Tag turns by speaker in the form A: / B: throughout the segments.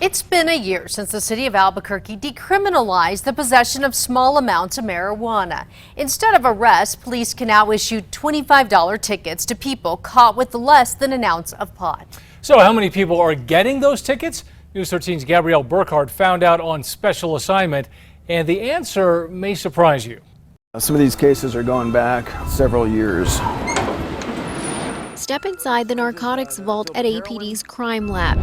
A: It's been a year since the city of Albuquerque decriminalized the possession of small amounts of marijuana. Instead of arrests, police can now issue $25 tickets to people caught with less than an ounce of pot.
B: So how many people are getting those tickets? News 13's Gabrielle Burkhardt found out on special assignment, and the answer may surprise you.
C: Some of these cases are going back several years.
D: Step inside the narcotics vault at APD's crime lab,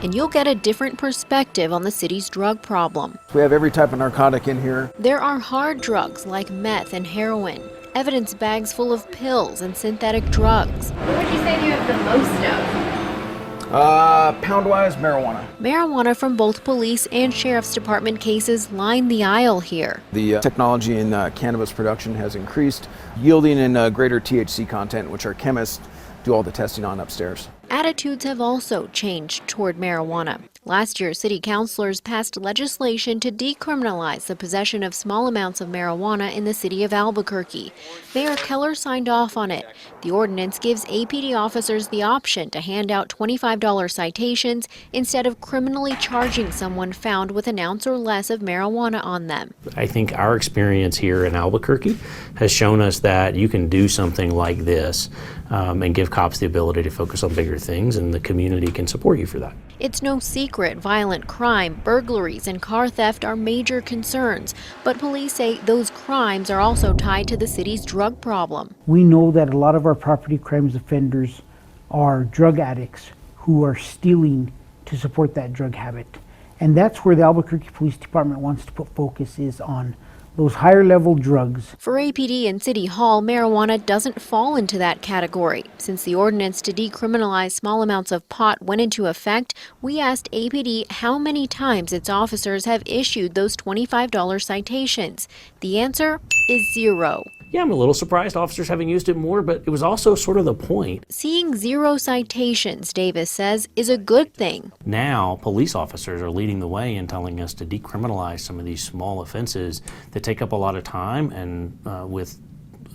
D: and you'll get a different perspective on the city's drug problem.
C: We have every type of narcotic in here.
D: There are hard drugs like meth and heroin, evidence bags full of pills and synthetic drugs.
E: What would you say you have the most of?
C: Pound-wise, marijuana.
D: Marijuana from both police and sheriff's department cases line the aisle here.
C: The technology in cannabis production has increased, yielding in greater THC content, which our chemists do all the testing on upstairs.
D: Attitudes have also changed toward marijuana. Last year, city councilors passed legislation to decriminalize the possession of small amounts of marijuana in the city of Albuquerque. Mayor Keller signed off on it. The ordinance gives APD officers the option to hand out $25 citations instead of criminally charging someone found with an ounce or less of marijuana on them.
F: I think our experience here in Albuquerque has shown us that you can do something like this and give cops the ability to focus on bigger things, and the community can support you for that.
D: It's no secret violent crime, burglaries, and car theft are major concerns, but police say those crimes are also tied to the city's drug problem.
G: We know that a lot of our property crimes offenders are drug addicts who are stealing to support that drug habit. And that's where the Albuquerque Police Department wants to put focus, is on those higher level drugs.
D: For APD and City Hall, marijuana doesn't fall into that category. Since the ordinance to decriminalize small amounts of pot went into effect, we asked APD how many times its officers have issued those $25 citations. The answer is 0.
F: Yeah, I'm a little surprised officers haven't used it more, but it was also sort of the point.
D: Seeing 0 citations, Davis says, is a good thing.
F: Now, police officers are leading the way in telling us to decriminalize some of these small offenses that take up a lot of time and with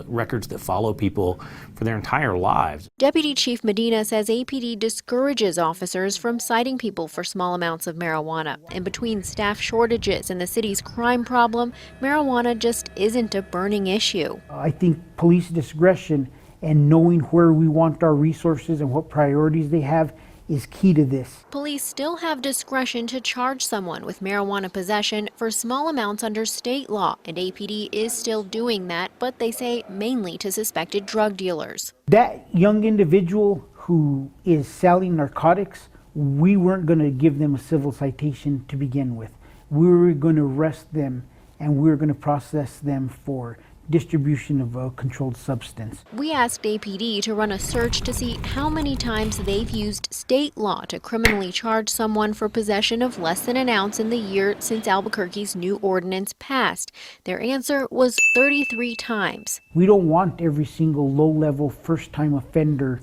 F: records that follow people for their entire lives.
D: Deputy Chief Medina says APD discourages officers from citing people for small amounts of marijuana. And between staff shortages and the city's crime problem, marijuana just isn't a burning issue.
G: I think police discretion and knowing where we want our resources and what priorities they have is key to this.
D: Police still have discretion to charge someone with marijuana possession for small amounts under state law, and APD is still doing that, but they say mainly to suspected drug dealers.
G: That young individual who is selling narcotics, we weren't going to give them a civil citation to begin with. We were going to arrest them and we were going to process them for distribution of a controlled substance.
D: We asked APD to run a search to see how many times they've used state law to criminally charge someone for possession of less than an ounce in the year since Albuquerque's new ordinance passed. Their answer was 33 times.
G: We don't want every single low-level first-time offender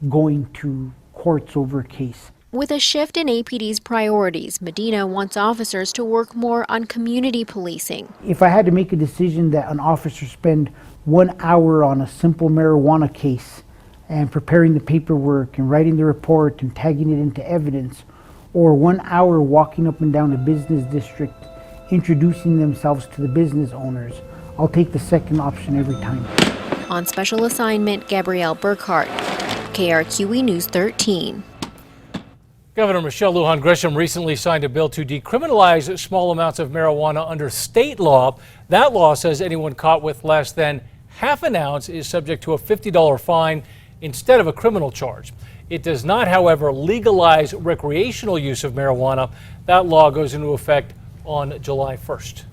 G: going to courts over a case.
D: With a shift in APD's priorities, Medina wants officers to work more on community policing.
G: If I had to make a decision that an officer spend 1 hour on a simple marijuana case and preparing the paperwork and writing the report and tagging it into evidence, or 1 hour walking up and down the business district introducing themselves to the business owners, I'll take the second option every time.
D: On special assignment, Gabrielle Burkhardt, KRQE News 13.
B: Governor Michelle Lujan Grisham recently signed a bill to decriminalize small amounts of marijuana under state law. That law says anyone caught with less than half an ounce is subject to a $50 fine instead of a criminal charge. It does not, however, legalize recreational use of marijuana. That law goes into effect on July 1st.